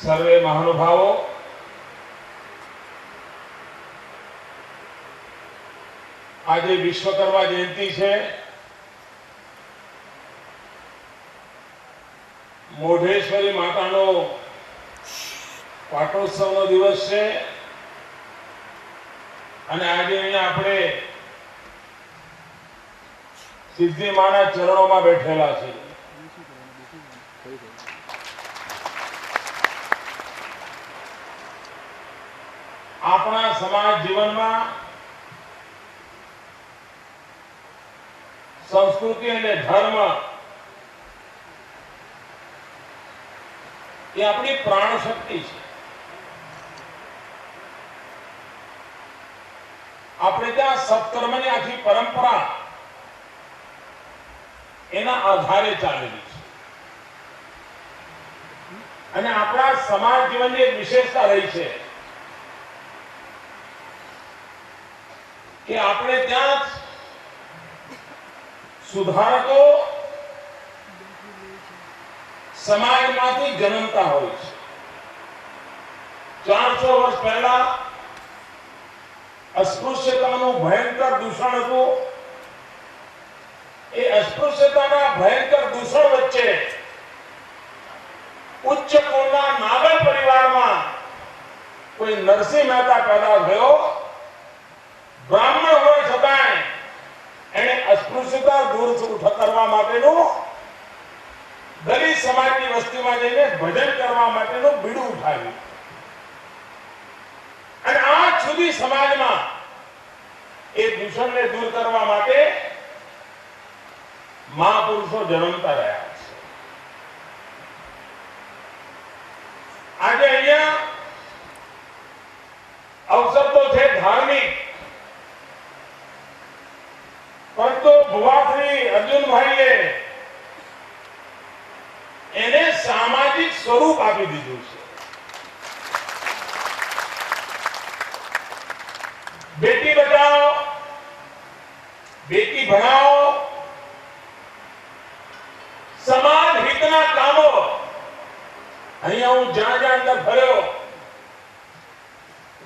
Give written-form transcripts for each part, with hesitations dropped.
સર્વે મહાનુભાવો, આજે વિશ્વકર્મા જયંતિ છે. મોઢેશ્વરી માતાનો પાટોત્સવનો દિવસ છે અને આજે અહીંયા આપણે સિદ્ધિ માના ચરણોમાં બેઠેલા છીએ. આપણા સમાજ જીવનમાં સંસ્કૃતિ અને ધર્મ એ આપણી પ્રાણ શક્તિ છે. આપણે ત્યાં સત્કર્મની આખી પરંપરા એના આધારે ચાલેલી છે અને આપણા સમાજ જીવનની એક વિશેષતા રહી છે કે આપણે ત્યાં સુધારકો સમાજમાંથી જન્મતા હોય છે. 400 વર્ષ પહેલા અસ્પૃશ્યતાનું ભયંકર દૂષણ હતું. એ અસ્પૃશ્યતાના ભયંકર દૂષણ વચ્ચે ઉચ્ચ કુળના નાગર પરિવારમાં કોઈ નરસિંહ મહેતા પેદા થયો. બ્રાહ્મણ હોવા છતાંય એને અસ્પૃશ્યતા દૂર કરવા માટેનું દલિત સમાજની વસ્તીમાં જઈને ભજન કરવા માટેનું બીડું ઉઠાવ્યું અને આજ સુધી સમાજમાં એ દૂષણને દૂર કરવા માટે મહાપુરુષો જન્મતા રહ્યા છે. આજે અહીંયા અવસર તો છે ધાર્મિક, પરંતુ ભુવાશ્રી અર્જુનભાઈએ એને સામાજિક સ્વરૂપ આપી દીધું છે. બેટી બચાવો, બેટી ભણાવો, સમાજ હિતના કામો. અહીંયા હું જ્યાં જ્યાં અંદર ફર્યો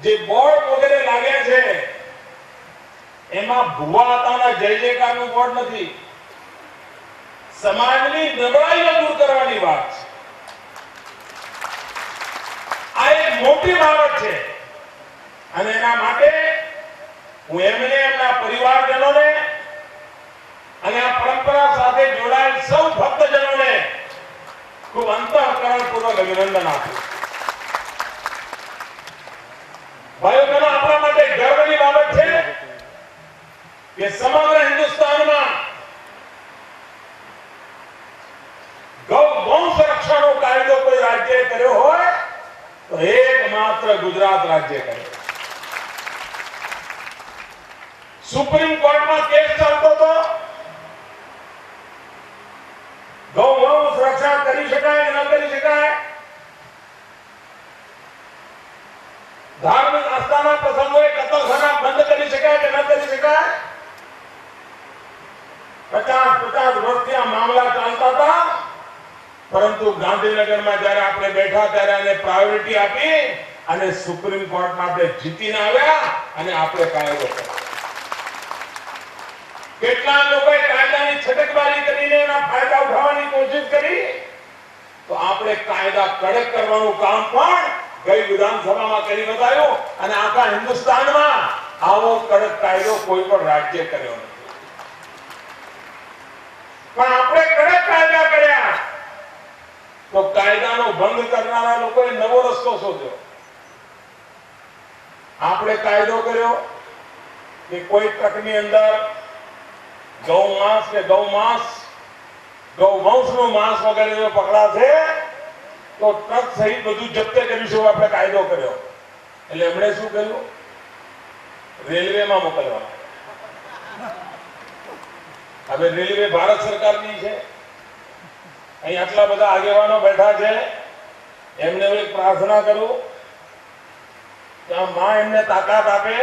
જે બોર્ડ વગેરે લાગ્યા છે એમાં ભુવા હતાના જય જયકારનું બોર્ડ નથી. સમાજની નબળાઈઓ દૂર કરવાની વાત છે. આ એક મોટી બાબત છે અને એના માટે હું એમને, એમના પરિવારજનોને અને આ પરંપરા સાથે જોડાયેલ સૌ ભક્તજનોને ખૂબ અંતઃકરણપૂર્વક અભિનંદન આપું. ભાઈઓ બહેનો, આપણા માટે ગર્વની બાબત છે કે સમગ્ર હિન્દુસ્તાનમાં ગૌ સંરક્ષણનો કાયદો કોઈ રાજ્યએ કર્યો હોય તો એકમાત્ર ગુજરાત રાજ્ય કર્યો. સુપ્રીમ કોર્ટમાં કેસ ચાલતો હતો, ગૌ સુરક્ષા કરી શકાય કે ન કરી શકાય, ધાર્મિક આસ્થાના પ્રસંગોએ કતલખાના બંધ કરી શકાય કે ન કરી શકાય. 50 વર્ષથી આ મામલા ચાલતા હતા, પરંતુ ગાંધીનગરમાં જયારે આપણે બેઠા ત્યારે એને પ્રાયોરિટી આપી અને સુપ્રીમ કોર્ટમાં આપણે જીતીને આવ્યા અને આપણે કાયદો કર્યો. કેટલા લોકોએ કાયદાની છટકબારી કરીને એના ફાયદા ઉઠાવવાની કોશિશ કરી, તો આપણે કાયદા કડક કરવાનું કામ પણ ગઈ વિધાનસભામાં કરી બતાવ્યું અને આખા હિન્દુસ્તાનમાં આવો કડક કાયદો કોઈ પણ રાજ્ય કર્યો નથી. પણ આપણે કડક કાયદા કર્યા તો કાયદાનો ભંગ કરનારા લોકોએ નવો રસ્તો શોધ્યો. આપણે કાયદો કર્યો કે કોઈ ટ્રકની અંદર ગૌમાંસ કે ગૌવંશનું માંસ વગેરે જો પકડાશે તો ટ્રક સહિત બધું જપ્તે કરીશું. આપણે કાયદો કર્યો એટલે એમણે શું કર્યું? રેલવેમાં મોકલવા. હવે રેલવે ભારત સરકારની છે. અહીં આટલા બધા આગેવાનો બેઠા છે, એમને એક પ્રાર્થના કરું કે આ માં એમને તાકાત આપે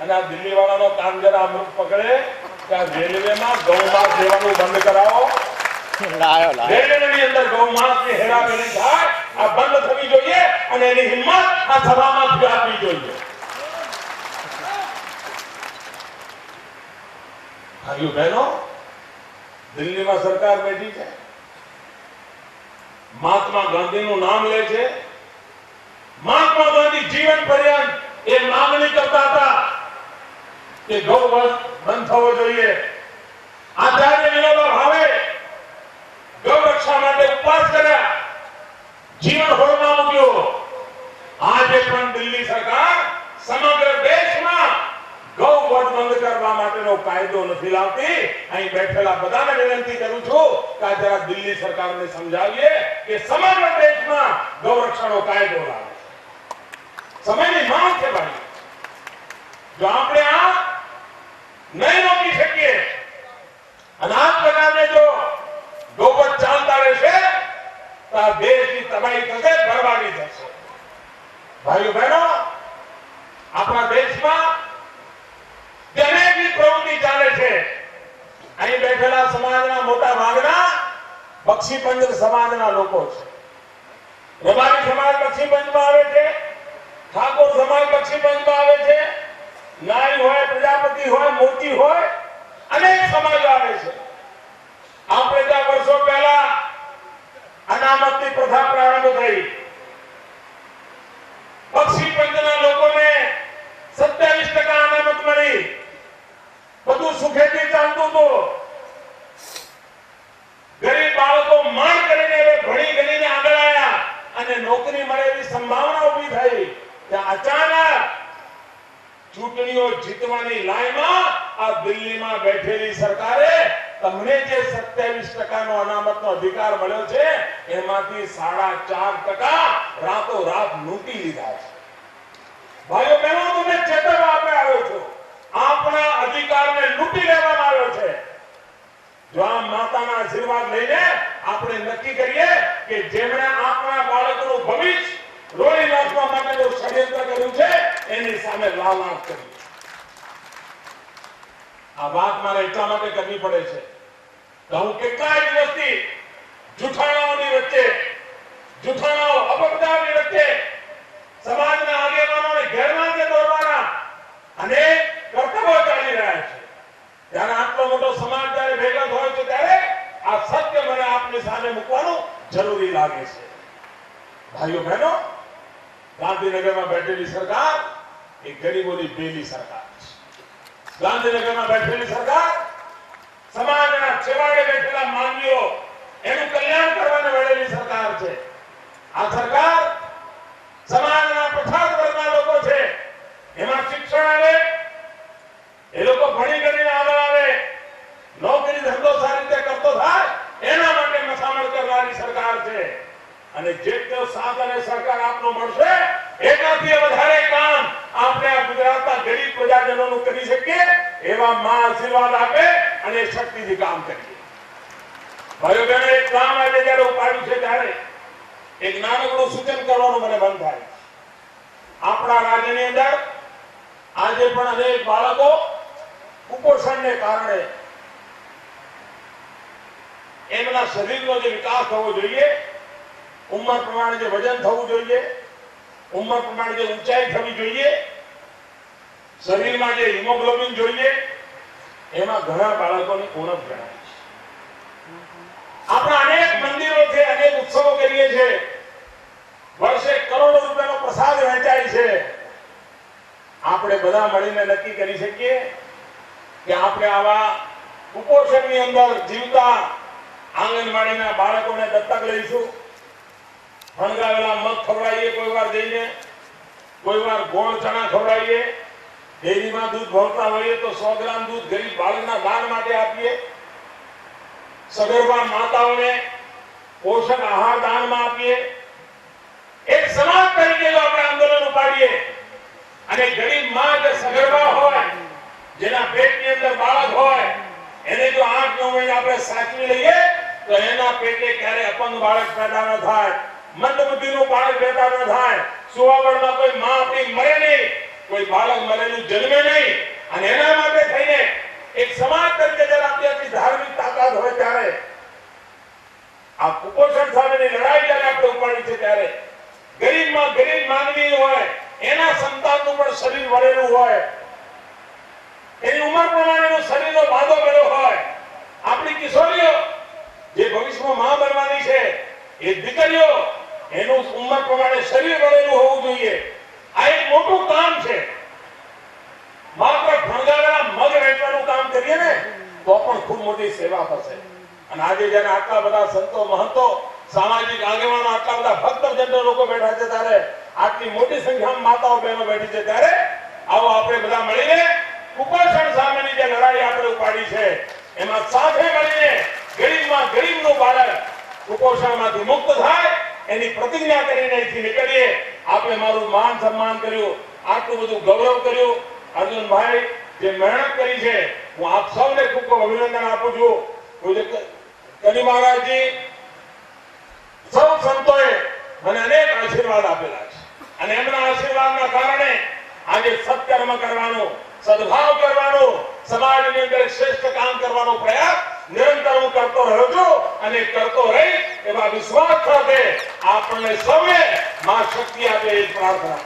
અને આ દિલ્હી વાળાનો કામ જરા અમૃત પકડે કે આ રેલવેમાં ગૌમાંસ દેવાનું બંધ કરાવો રેલવેની અંદર ગૌમાંસની હેરાફેરી થાય આ બંધ થવી જોઈએ અને એની હિંમત આ સભામાં આપવી જોઈએ. ભાઈઓ બહેનો, દિલ્હીમાં સરકાર બેઠી છે, મહાત્મા ગાંધીનું નામ લે છે. મહાત્મા ગાંધી જીવન પર્યંત એ માંગણી કરતા હતા કે ગૌવંશ બંધ થવો જોઈએ. આચાર્ય વિનોબા ભાવે ગૌ રક્ષા માટે ઉપવાસ કર્યા, જીવન હોળમાં મૂક્યો. આજે પણ દિલ્હી સરકાર સમગ્ર દેશમાં ગૌ વધ બંધ કરવા માટેનો કાયદો નથી લાવતી. અહીં બેઠેલા બધાને વિનંતી કરું છું કે જરા દિલ્હી સરકારને સમજાવીએ કે સમગ્ર દેશમાં ગૌ રક્ષાનો કાયદો લાવે. સમયની માંગ છે ભાઈ. જો આપણે આ નહીં રોકી શકીએ અને આ પ્રકારને જો ગૌવધ ચાલતા રહેશે તો આ દેશની તબાહી થશે, બરબાદી થશે. ભાઈઓ બહેનો, આપણા દેશમાં અનેકની પ્રવૃત્તિ ચાલે છે. અહીં બેઠેલા સમાજના મોટા ભાગના બક્ષી પંચ સમાજના લોકો છે. રબારી સમાજ બક્ષી પંચમાં આવે છે, ઠાકોર સમાજ બક્ષી પંચમાં આવે છે, નારી હોય, પ્રજાપતિ હોય, મોતી હોય, અનેક સમાજો આવે છે. આપણે ત્યાં વર્ષો પહેલા અનામતની પ્રથા પ્રારંભ થઈ. બક્ષી પંચના લોકોને 27% અનામત મળી. બધું સુખેથી ચાલતું હતું. ગરીબ બાળકો માંડ કરીને ભણી ગણીને આગળ આવ્યા અને નોકરી મળે એવી સંભાવના ઉભી થઈ. ત્યાં અચાનક ચૂંટણીઓ જીતવાની લાઈનમાં આ દિલ્હીમાં બેઠેલી સરકારે તમને જે 27% અનામતનો અધિકાર મળ્યો છે એમાંથી 4.5% રાતોરાત લૂંટી લીધા છે. ભાઈઓ બહેનો, તમને ચેતવવા આપે આવ્યો છું. આપણા અધિકારને લૂંટી લેવામાં આવ્યો છે. જો આ માતાના આશીર્વાદ લઈને આપણે નક્કી કરીએ કે જેમણે આપણા બાળકોનું ભવિષ્ય રોળી નાખવા માટેનું ષડયંત્ર કર્યું છે એની સામે લાલાંશ કરીએ. આ વાત મારે એટલા માટે કરવી પડે છે કે હું કેટલાય દિવસથી જૂઠાણાઓની વચ્ચે, જૂઠાણાઓ અપપ્રચારની વચ્ચે સમાજના આગેવાનોને ગેરમાર્ગે દોરવાના અનેક કર્તવ્યો ચાલી રહ્યા છે. ત્યારે આટલો મોટો સમાજ જ્યારે ભેગા હોય છે ત્યારે આ સત્ય મને આપની સામે મૂકવાનું જરૂરી લાગે છે. ભાઈઓ બહેનો, ગાંધીનગરમાં બેઠેલી સરકાર એ ગરીબોની બેલી સરકાર છે. ગાંધીનગરમાં બેઠેલી સરકાર સમાજના છેવાડે બેઠેલા માનવીઓ એનું કલ્યાણ કરવાને વળેલી સરકાર છે. આ સરકાર સમાજના પછાત વર્ગના લોકો છે, એમાં શિક્ષણ આવે, એ લોકો ભણી ગણીને આગળ આવે, નોકરી ધંધો સારી રીતે કરતો થાય એના માટે મથામણ કરનારી સરકાર છે. અને જેટલો સાથ અને સરકાર આપનો મળશે એનાથી વધારે કામ આપણે આ ગુજરાતના ગરીબ પ્રજાજનોનું કરી શકીએ એવા માં આશીર્વાદ આપે અને શક્તિથી કામ કરીએ. ભાઈઓ બહેનો, એક કામ આજે જયારે ઉપાડ્યું છે ત્યારે એક નાનકડું સૂચન કરવાનું મને મન થાય. આપણા રાજ્યની અંદર આજે પણ અનેક બાળકો કુપોષણને કારણે એમના શરીરનો જે વિકાસ થવો જોઈએ, ઉંમર પ્રમાણે જે વજન થવું જોઈએ, ઉંમર પ્રમાણે જે ઊંચાઈ થવી જોઈએ, શરીરમાં જે હિમોગ્લોબિન જોઈએ, એમાં ઘણા બાળકોની ઉણપ જણાય છે. આપણા અનેક મંદિરો છે, અનેક ઉત્સવો કરીએ છીએ, વર્ષે કરોડો રૂપિયાનો પ્રસાદ વહેંચાય છે. આપણે બધા મળીને નક્કી કરી શકીએ કે આપણે આવા કુપોષણની અંદર જીવતા આંગણવાડીના બાળકોને દત્તક લઈશું. ફણગાવેલા મગ ખવડાવીએ કોઈ વાર જઈને, કોઈ વાર ગોળ ચણા ખવડાવીએ, ડેરીમાં દૂધ ભરતા હોઈએ તો 100 ગ્રામ દૂધ ગરીબ બાળકના દાન માટે આપીએ. સગર્ભા માતાઓને પોષક આહાર દાનમાં આપીએ. એક સમાજ તરીકે જો આપણે આંદોલન ઉપાડીએ અને ગરીબ માં જે સગર્ભા હોય, જેના પેટની અંદર બાળક હોય, એને જો 8-9 મહિને આપણે સાચવી લઈએ તો એના પેટે ક્યારે અપંગ બાળક પેદા ન થાય, મંદબુદ્ધિનું બાળક પેદા ન થાય, સુવાવડમાં કોઈ માં આપણી મરે નહીં, કોઈ બાળક મરેલું જન્મે નહીં. અને એના માટે થઈને એક સમાજ તરીકે જ્યારે આપણી ધાર્મિક તાકાત હોય ત્યારે આ કુપોષણ સામેની લડાઈ જ્યારે આપણે ઉપાડી છે ત્યારે ગરીબમાં ગરીબ માનવી હોય એના સંતાનનું પણ શરીર વળેલું હોય, એની ઉંમર પ્રમાણેનો શરીરનો બાંધો કર્યો હોય, આપણી કિશોરીઓ જે ભવિષ્યમાં માં બનવાની છે એ દીકરીઓ એનું ઉંમર પ્રમાણે શરીર વળેલું હોવું જોઈએ. આ એક મોટું કામ છે. માત્ર ફણગાવેલા મગ વેચવાનું કામ કરીએ ને તો પણ ખૂબ મોટી સેવા થશે. અને આજે જયારે આટલા બધા સંતો મહંતો સામાજિક આગેવાનો આટલા બધા ભક્તજનો લોકો બેઠા છે ત્યારે આટલી મોટી સંખ્યામાં માતાઓ બહેનો બેઠી છે ત્યારે આવો આપણે બધા મળીને કુપોષણ સામેની જે લડાઈ આપણે ઉપાડી છે એમાં સાથે મળીને ગરીબમાં ગરીબનું બાળક કુપોષણમાંથી મુક્ત થાય એની પ્રતિજ્ઞા કરીને અહીંથી નીકળીએ. આપણે મારું માન સન્માન કર્યું, આટલું બધું ગૌરવ કર્યું. અર્જુનભાઈ જે મહેનત કરી છે હું આપ સૌને ખૂબ ખૂબ અભિનંદન આપું છું. કનિ મહારાજજી સૌ સંતોએ મને અનેક આશીર્વાદ આપેલા છે અને એમના આશીર્વાદના કારણે આજે સત્કર્મ કરવાનો, સદભાવ કરવાનો, સમાજની અંદર શ્રેષ્ઠ કામ કરવાનો પ્રયાસ નિરંતર હું કરતો રહ્યો છું અને કરતો રહી એવા વિશ્વાસ સાથે આપણને સૌએ માં શક્તિ આપે એ પ્રાર્થના.